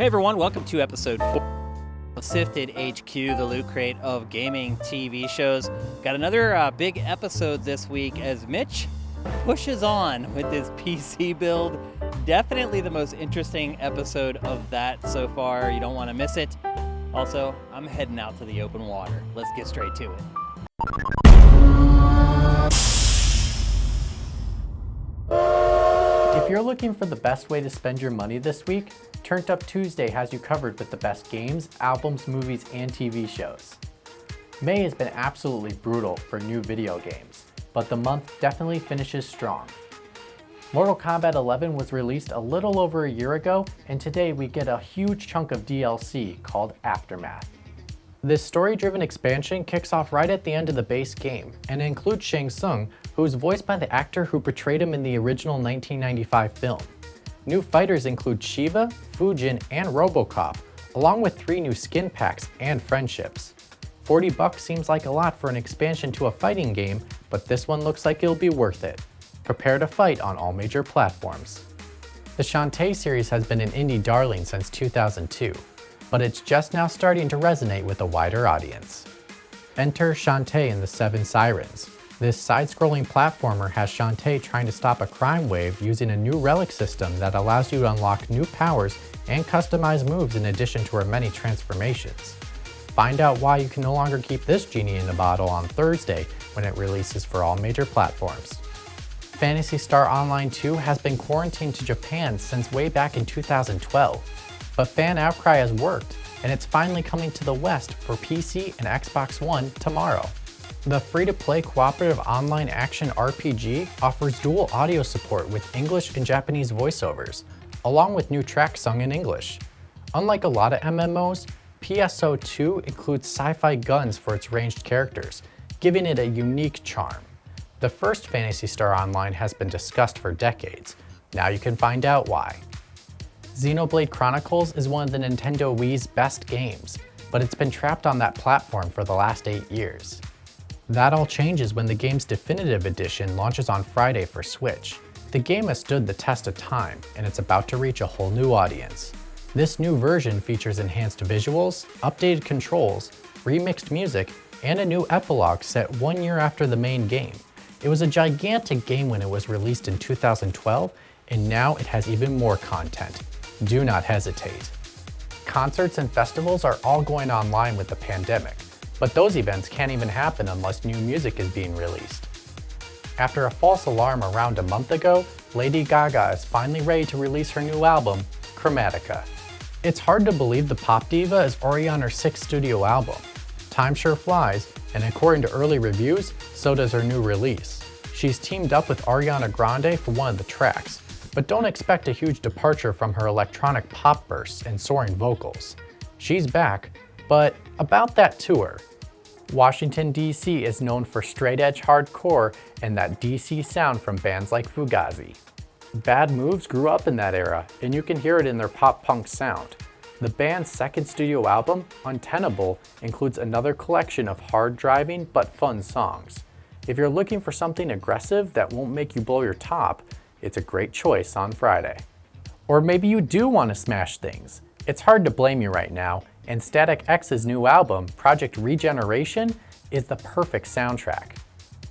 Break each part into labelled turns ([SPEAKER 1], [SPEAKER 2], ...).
[SPEAKER 1] Hey everyone, welcome to episode 4 of SIFTD HQ, the loot crate of gaming TV shows. Got another big episode this week as Mitch pushes on with his PC build. Definitely the most interesting episode of that so far. You don't want to miss it. Also, I'm heading out to the open water. Let's get straight to it.
[SPEAKER 2] If you're looking for the best way to spend your money this week, Turned Up Tuesday has you covered with the best games, albums, movies, and TV shows. May has been absolutely brutal for new video games, but the month definitely finishes strong. Mortal Kombat 11 was released a little over a year ago, and today we get a huge chunk of DLC called Aftermath. This story-driven expansion kicks off right at the end of the base game, and includes Shang Tsung, who is voiced by the actor who portrayed him in the original 1995 film. New fighters include Shiva, Fujin, and Robocop, along with 3 new skin packs and friendships. $40 seems like a lot for an expansion to a fighting game, but this one looks like it'll be worth it. Prepare to fight on all major platforms. The Shantae series has been an indie darling since 2002, but it's just now starting to resonate with a wider audience. Enter Shantae and the Seven Sirens. This side-scrolling platformer has Shantae trying to stop a crime wave using a new relic system that allows you to unlock new powers and customize moves in addition to her many transformations. Find out why you can no longer keep this genie in the bottle on Thursday when it releases for all major platforms. Phantasy Star Online 2 has been quarantined to Japan since way back in 2012, but fan outcry has worked, and it's finally coming to the West for PC and Xbox One tomorrow. The free-to-play cooperative online action RPG offers dual audio support with English and Japanese voiceovers, along with new tracks sung in English. Unlike a lot of MMOs, PSO2 includes sci-fi guns for its ranged characters, giving it a unique charm. The first Phantasy Star Online has been discussed for decades. Now you can find out why. Xenoblade Chronicles is one of the Nintendo Wii's best games, but it's been trapped on that platform for the last 8 years. That all changes when the game's definitive edition launches on Friday for Switch. The game has stood the test of time, and it's about to reach a whole new audience. This new version features enhanced visuals, updated controls, remixed music, and a new epilogue set 1 year after the main game. It was a gigantic game when it was released in 2012, and now it has even more content. Do not hesitate. Concerts and festivals are all going online with the pandemic, but those events can't even happen unless new music is being released. After a false alarm around a month ago, Lady Gaga is finally ready to release her new album, Chromatica. It's hard to believe the pop diva is already on her 6th studio album. Time sure flies, and according to early reviews, so does her new release. She's teamed up with Ariana Grande for one of the tracks, but don't expect a huge departure from her electronic pop bursts and soaring vocals. She's back, but about that tour. Washington, D.C. is known for straight-edge hardcore and that D.C. sound from bands like Fugazi. Bad Moves grew up in that era, and you can hear it in their pop-punk sound. The band's 2nd studio album, Untenable, includes another collection of hard-driving but fun songs. If you're looking for something aggressive that won't make you blow your top, it's a great choice on Friday. Or maybe you do want to smash things. It's hard to blame you right now, and Static X's new album, Project Regeneration, is the perfect soundtrack.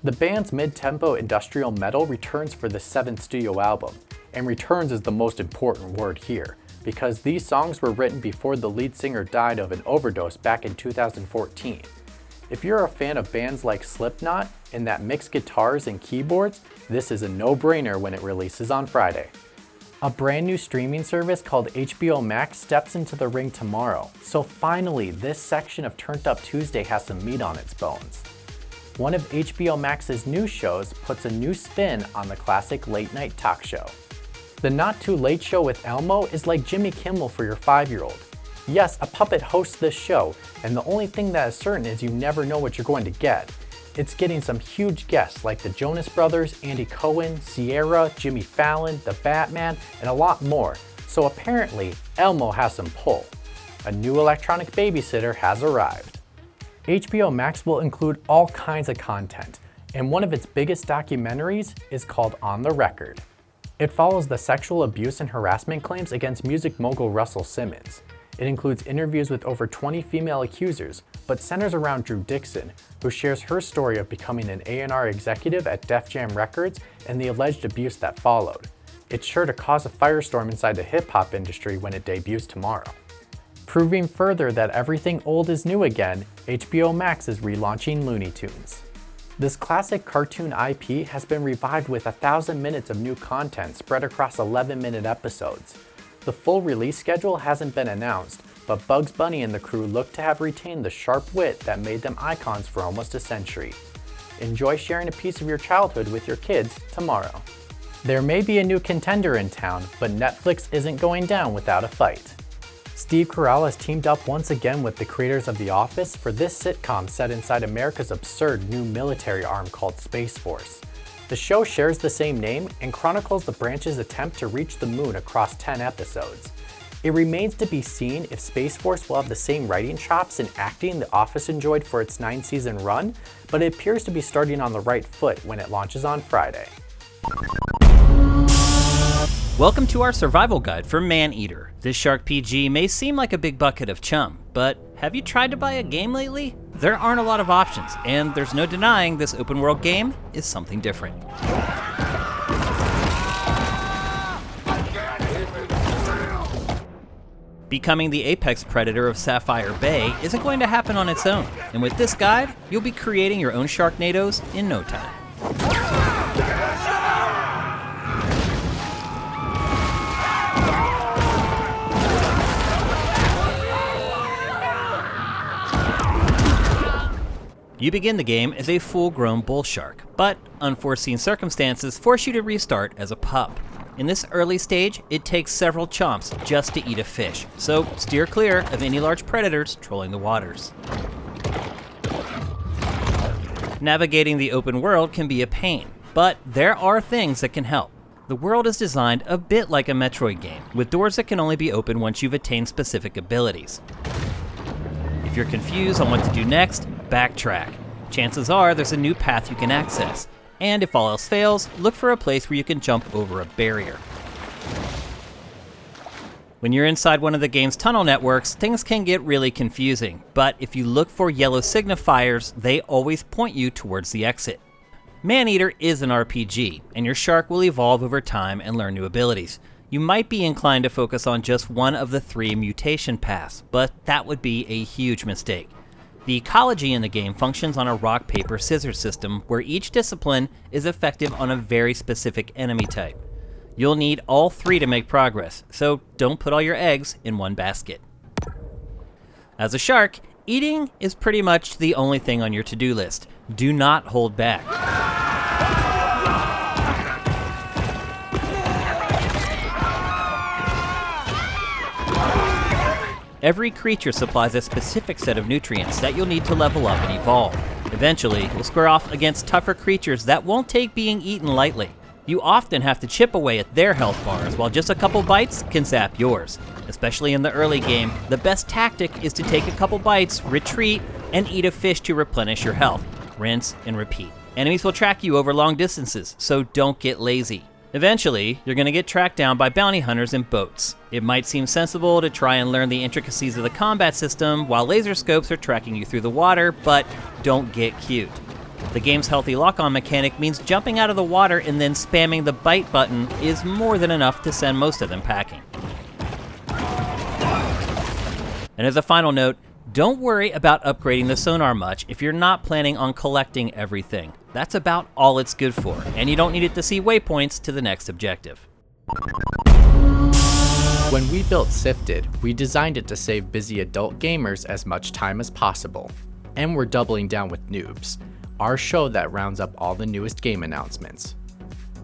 [SPEAKER 2] The band's mid-tempo industrial metal returns for the 7th studio album, and returns is the most important word here, because these songs were written before the lead singer died of an overdose back in 2014. If you're a fan of bands like Slipknot and that mix guitars and keyboards, this is a no-brainer when it releases on Friday. A brand new streaming service called HBO Max steps into the ring tomorrow, so finally this section of Turned Up Tuesday has some meat on its bones. One of HBO Max's new shows puts a new spin on the classic late-night talk show. The Not Too Late Show with Elmo is like Jimmy Kimmel for your 5-year-old. Yes, a puppet hosts this show, and the only thing that is certain is you never know what you're going to get. It's getting some huge guests like the Jonas Brothers, Andy Cohen, Sierra, Jimmy Fallon, the Batman, and a lot more. So apparently, Elmo has some pull. A new electronic babysitter has arrived. HBO Max will include all kinds of content, and one of its biggest documentaries is called On the Record. It follows the sexual abuse and harassment claims against music mogul Russell Simmons. It includes interviews with over 20 female accusers, but centers around Drew Dixon, who shares her story of becoming an A&R executive at Def Jam Records and the alleged abuse that followed. It's sure to cause a firestorm inside the hip-hop industry when it debuts tomorrow. Proving further that everything old is new again, HBO Max is relaunching Looney Tunes. This classic cartoon IP has been revived with 1,000 minutes of new content spread across 11-minute episodes. The full release schedule hasn't been announced, but Bugs Bunny and the crew look to have retained the sharp wit that made them icons for almost a century. Enjoy sharing a piece of your childhood with your kids tomorrow. There may be a new contender in town, but Netflix isn't going down without a fight. Steve Carell has teamed up once again with the creators of The Office for this sitcom set inside America's absurd new military arm called Space Force. The show shares the same name and chronicles the branch's attempt to reach the moon across 10 episodes. It remains to be seen if Space Force will have the same writing chops and acting The Office enjoyed for its 9-season run, but it appears to be starting on the right foot when it launches on Friday.
[SPEAKER 1] Welcome to our survival guide for Maneater. This Shark PG may seem like a big bucket of chum, but have you tried to buy a game lately? There aren't a lot of options, and there's no denying this open world game is something different. Becoming the apex predator of Sapphire Bay isn't going to happen on its own, and with this guide, you'll be creating your own Sharknadoes in no time. You begin the game as a full-grown bull shark, but unforeseen circumstances force you to restart as a pup. In this early stage, it takes several chomps just to eat a fish, so steer clear of any large predators trolling the waters. Navigating the open world can be a pain, but there are things that can help. The world is designed a bit like a Metroid game, with doors that can only be opened once you've attained specific abilities. If you're confused on what to do next, backtrack. Chances are there's a new path you can access, and if all else fails, look for a place where you can jump over a barrier. When you're inside one of the game's tunnel networks, things can get really confusing, but if you look for yellow signifiers, they always point you towards the exit. Maneater is an RPG, and your shark will evolve over time and learn new abilities. You might be inclined to focus on just one of the 3 mutation paths, but that would be a huge mistake. The ecology in the game functions on a rock, paper, scissors system where each discipline is effective on a very specific enemy type. You'll need all 3 to make progress, so don't put all your eggs in one basket. As a shark, eating is pretty much the only thing on your to-do list. Do not hold back. Every creature supplies a specific set of nutrients that you'll need to level up and evolve. Eventually, you'll square off against tougher creatures that won't take being eaten lightly. You often have to chip away at their health bars, while just a couple bites can zap yours. Especially in the early game, the best tactic is to take a couple bites, retreat, and eat a fish to replenish your health. Rinse and repeat. Enemies will track you over long distances, so don't get lazy. Eventually, you're going to get tracked down by bounty hunters in boats. It might seem sensible to try and learn the intricacies of the combat system while laser scopes are tracking you through the water, but don't get cute. The game's healthy lock-on mechanic means jumping out of the water and then spamming the bite button is more than enough to send most of them packing. And as a final note, don't worry about upgrading the sonar much if you're not planning on collecting everything. That's about all it's good for, and you don't need it to see waypoints to the next objective.
[SPEAKER 2] When we built SIFTD, we designed it to save busy adult gamers as much time as possible. And we're doubling down with Noobs, our show that rounds up all the newest game announcements.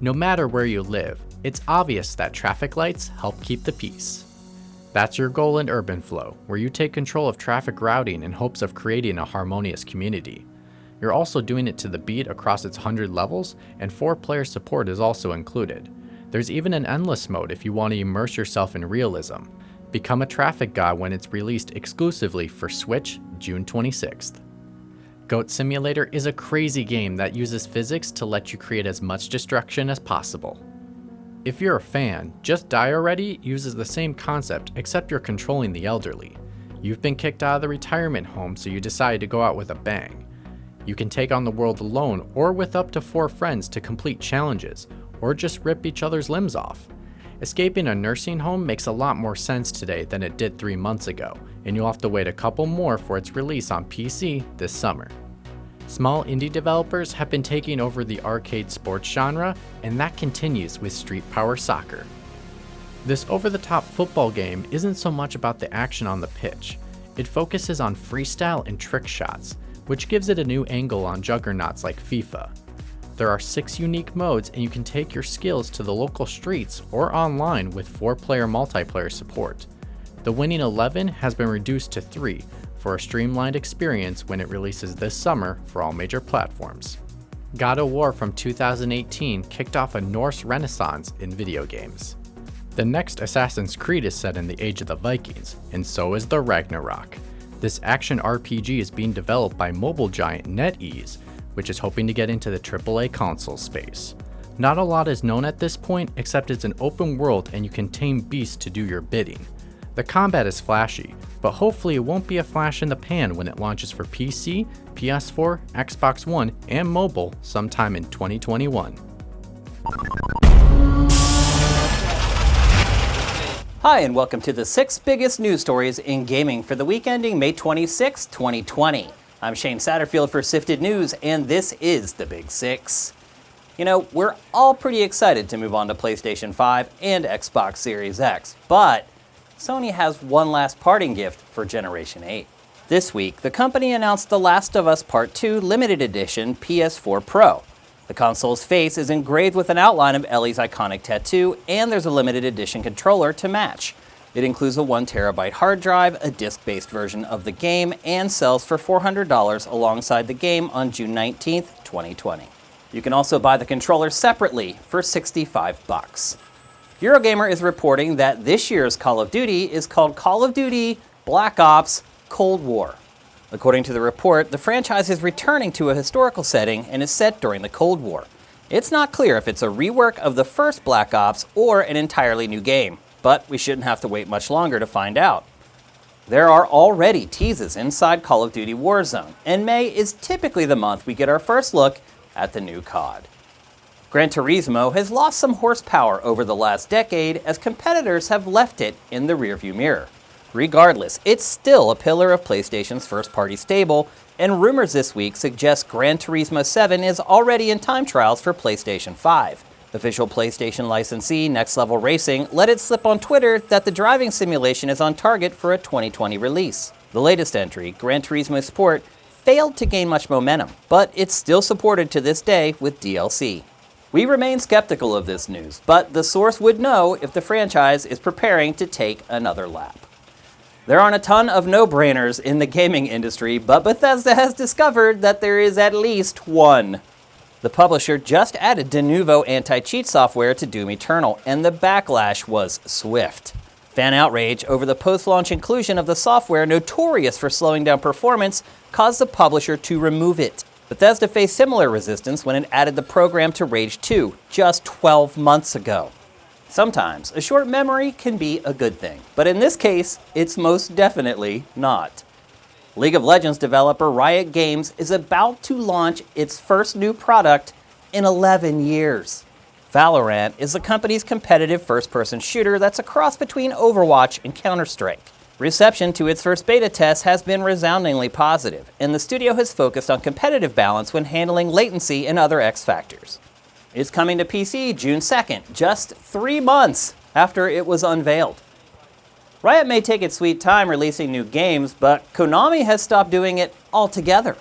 [SPEAKER 2] No matter where you live, it's obvious that traffic lights help keep the peace. That's your goal in Urban Flow, where you take control of traffic routing in hopes of creating a harmonious community. You're also doing it to the beat across its 100 levels, and 4-player support is also included. There's even an endless mode if you want to immerse yourself in realism. Become a traffic god when it's released exclusively for Switch, June 26th. Goat Simulator is a crazy game that uses physics to let you create as much destruction as possible. If you're a fan, Just Die Already uses the same concept except you're controlling the elderly. You've been kicked out of the retirement home, so you decide to go out with a bang. You can take on the world alone or with up to 4 friends to complete challenges, or just rip each other's limbs off. Escaping a nursing home makes a lot more sense today than it did 3 months ago, and you'll have to wait a couple more for its release on PC this summer. Small indie developers have been taking over the arcade sports genre, and that continues with Street Power Soccer. This over-the-top football game isn't so much about the action on the pitch. It focuses on freestyle and trick shots, which gives it a new angle on juggernauts like FIFA. There are 6 unique modes, and you can take your skills to the local streets or online with 4-player multiplayer support. The winning 11 has been reduced to 3 for a streamlined experience when it releases this summer for all major platforms. God of War from 2018 kicked off a Norse renaissance in video games. The next Assassin's Creed is set in the Age of the Vikings, and so is the Ragnarok. This action RPG is being developed by mobile giant NetEase, which is hoping to get into the AAA console space. Not a lot is known at this point, except it's an open world and you can tame beasts to do your bidding. The combat is flashy, but hopefully it won't be a flash in the pan when it launches for PC, PS4, Xbox One, and mobile sometime in 2021.
[SPEAKER 1] Hi, and welcome to the 6 biggest news stories in gaming for the week ending May 26, 2020. I'm Shane Satterfield for SIFTD News, and this is the Big 6. You know, we're all pretty excited to move on to PlayStation 5 and Xbox Series X, but Sony has one last parting gift for Generation 8. This week, the company announced The Last of Us Part 2 Limited Edition PS4 Pro. The console's face is engraved with an outline of Ellie's iconic tattoo, and there's a limited edition controller to match. It includes a 1TB hard drive, a disc-based version of the game, and sells for $400 alongside the game on June 19, 2020. You can also buy the controller separately for $65. Eurogamer is reporting that this year's Call of Duty is called Call of Duty Black Ops Cold War. According to the report, the franchise is returning to a historical setting and is set during the Cold War. It's not clear if it's a rework of the first Black Ops or an entirely new game, but we shouldn't have to wait much longer to find out. There are already teases inside Call of Duty Warzone, and May is typically the month we get our first look at the new COD. Gran Turismo has lost some horsepower over the last decade as competitors have left it in the rearview mirror. Regardless, it's still a pillar of PlayStation's first-party stable, and rumors this week suggest Gran Turismo 7 is already in time trials for PlayStation 5. Official PlayStation licensee Next Level Racing let it slip on Twitter that the driving simulation is on target for a 2020 release. The latest entry, Gran Turismo Sport, failed to gain much momentum, but it's still supported to this day with DLC. We remain skeptical of this news, but the source would know if the franchise is preparing to take another lap. There aren't a ton of no-brainers in the gaming industry, but Bethesda has discovered that there is at least one. The publisher just added de novo anti-cheat software to Doom Eternal, and the backlash was swift. Fan outrage over the post-launch inclusion of the software, notorious for slowing down performance, caused the publisher to remove it. Bethesda faced similar resistance when it added the program to Rage 2 just 12 months ago. Sometimes a short memory can be a good thing, but in this case, it's most definitely not. League of Legends developer Riot Games is about to launch its first new product in 11 years. Valorant is the company's competitive first-person shooter that's a cross between Overwatch and Counter-Strike. Reception to its first beta test has been resoundingly positive, and the studio has focused on competitive balance when handling latency and other X factors. It's coming to PC June 2nd, just 3 months after it was unveiled. Riot may take its sweet time releasing new games, but Konami has stopped doing it altogether.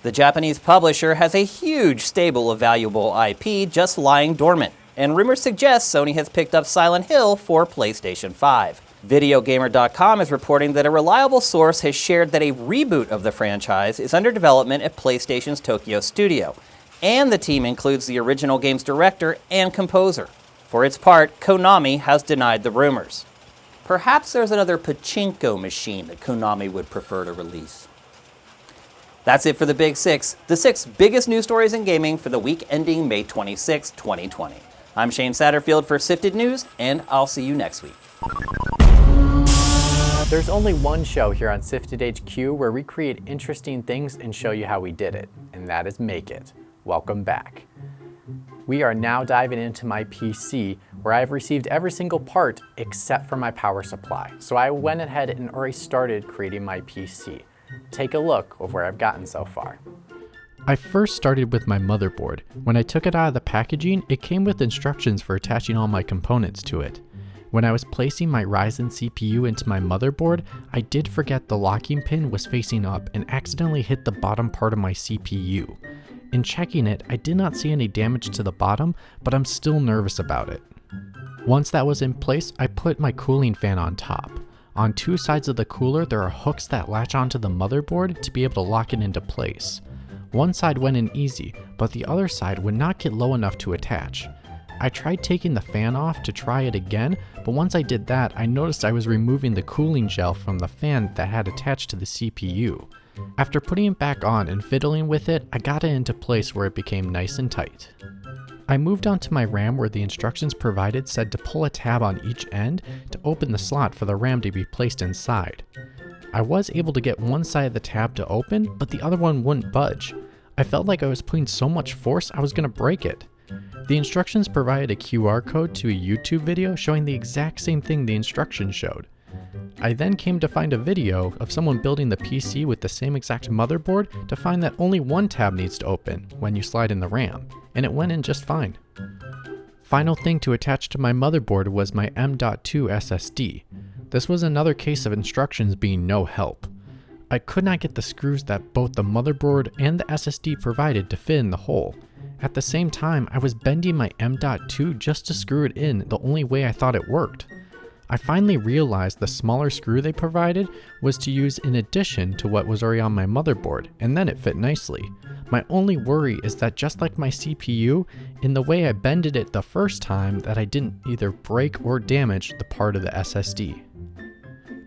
[SPEAKER 1] The Japanese publisher has a huge stable of valuable IP just lying dormant, and rumors suggest Sony has picked up Silent Hill for PlayStation 5. VideoGamer.com is reporting that a reliable source has shared that a reboot of the franchise is under development at PlayStation's Tokyo studio, and the team includes the original game's director and composer. For its part, Konami has denied the rumors. Perhaps there's another pachinko machine that Konami would prefer to release. That's it for the Big 6, the 6 biggest news stories in gaming for the week ending May 26, 2020. I'm Shane Satterfield for SIFTD News, and I'll see you next week.
[SPEAKER 2] There's only one show here on SIFTD HQ where we create interesting things and show you how we did it, and that is Make It. Welcome back. We are now diving into my PC, where I've received every single part except for my power supply. So I went ahead and already started creating my PC. Take a look of where I've gotten so far. I first started with my motherboard. When I took it out of the packaging, it came with instructions for attaching all my components to it. When I was placing my Ryzen CPU into my motherboard, I did forget the locking pin was facing up and accidentally hit the bottom part of my CPU. In checking it, I did not see any damage to the bottom, but I'm still nervous about it. Once that was in place, I put my cooling fan on top. On two sides of the cooler, there are hooks that latch onto the motherboard to be able to lock it into place. One side went in easy, but the other side would not get low enough to attach. I tried taking the fan off to try it again, but once I did that, I noticed I was removing the cooling gel from the fan that had attached to the CPU. After putting it back on and fiddling with it, I got it into place where it became nice and tight. I moved on to my RAM, where the instructions provided said to pull a tab on each end to open the slot for the RAM to be placed inside. I was able to get one side of the tab to open, but the other one wouldn't budge. I felt like I was putting so much force I was going to break it. The instructions provided a QR code to a YouTube video showing the exact same thing the instructions showed. I then came to find a video of someone building the PC with the same exact motherboard to find that only one tab needs to open when you slide in the RAM, and it went in just fine. Final thing to attach to my motherboard was my M.2 SSD. This was another case of instructions being no help. I could not get the screws that both the motherboard and the SSD provided to fit in the hole. At the same time, I was bending my M.2 just to screw it in the only way I thought it worked. I finally realized the smaller screw they provided was to use in addition to what was already on my motherboard, and then it fit nicely. My only worry is that just like my CPU, in the way I bended it the first time, that I didn't either break or damage the part of the SSD.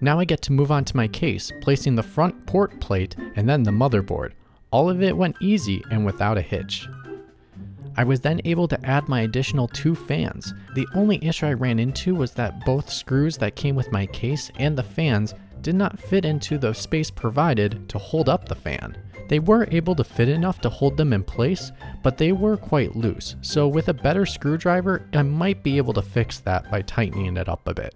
[SPEAKER 2] Now I get to move on to my case, placing the front port plate and then the motherboard. All of it went easy and without a hitch. I was then able to add my additional 2 fans. The only issue I ran into was that both screws that came with my case and the fans did not fit into the space provided to hold up the fan. They were able to fit enough to hold them in place, but they were quite loose, so with a better screwdriver, I might be able to fix that by tightening it up a bit.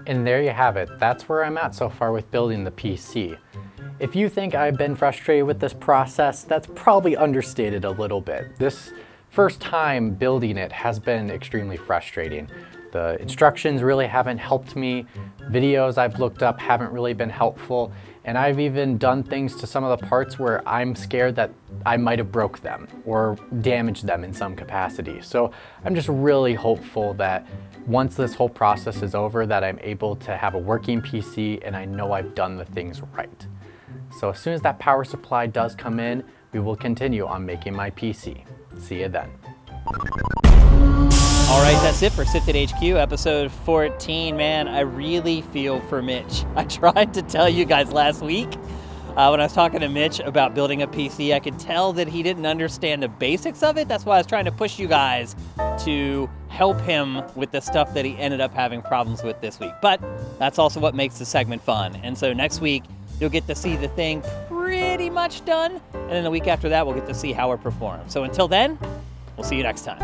[SPEAKER 2] And there you have it. That's where I'm at so far with building the PC. If you think I've been frustrated with this process, that's probably understated a little bit. This first time building it has been extremely frustrating. The instructions really haven't helped me. Videos I've looked up haven't really been helpful. And I've even done things to some of the parts where I'm scared that I might have broke them or damaged them in some capacity. So I'm just really hopeful that once this whole process is over, that I'm able to have a working PC and I know I've done the things right. So as soon as that power supply does come in, we will continue on making my PC. See you then.
[SPEAKER 1] All right, that's it for SIFTD HQ, episode 14. Man, I really feel for Mitch. I tried to tell you guys last week when I was talking to Mitch about building a PC, I could tell that he didn't understand the basics of it. That's why I was trying to push you guys to help him with the stuff that he ended up having problems with this week. But that's also what makes the segment fun. And so next week, you'll get to see the thing pretty much done. And then the week after that, we'll get to see how it performs. So until then, we'll see you next time.